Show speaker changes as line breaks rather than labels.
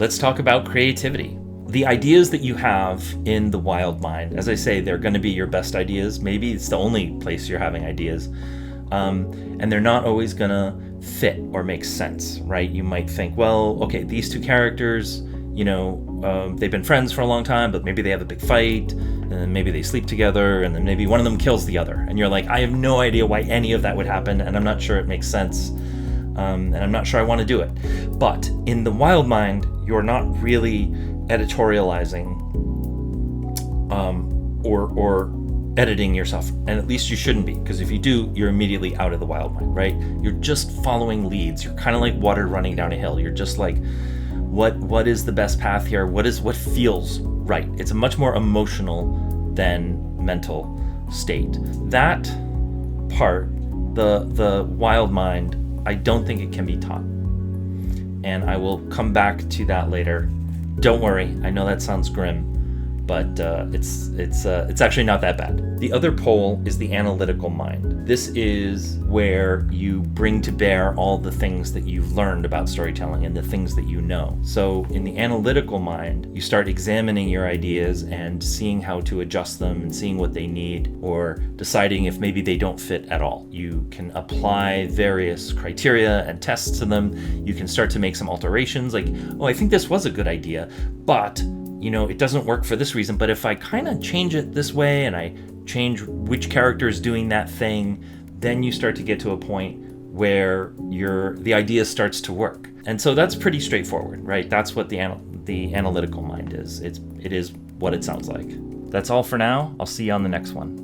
let's talk about creativity. The ideas that you have in the wild mind, as I say, they're going to be your best ideas. Maybe it's the only place you're having ideas. And they're not always going to fit or make sense, right? You might think, well, okay, these two characters, they've been friends for a long time, but maybe they have a big fight, and then maybe they sleep together, and then maybe one of them kills the other. And you're like, I have no idea why any of that would happen, and I'm not sure it makes sense. And I'm not sure I want to do it. But in the wild mind, you're not really editorializing or editing yourself. And at least you shouldn't be, because if you do, you're immediately out of the wild mind, right? You're just following leads. You're kind of like water running down a hill. You're just like, what is the best path here? What feels right? It's a much more emotional than mental state. That part, the wild mind, I don't think it can be taught. And I will come back to that later. Don't worry, I know that sounds grim, but it's actually not that bad. The other pole is the analytical mind. This is where you bring to bear all the things that you've learned about storytelling and the things that you know. So in the analytical mind, you start examining your ideas and seeing how to adjust them and seeing what they need, or deciding if maybe they don't fit at all. You can apply various criteria and tests to them. You can start to make some alterations, like, oh, I think this was a good idea, but it doesn't work for this reason, but if I kind of change it this way and I change which character is doing that thing, then you start to get to a point where the idea starts to work. And so that's pretty straightforward, right? That's what the analytical mind is. It is what it sounds like. That's all for now. I'll see you on the next one.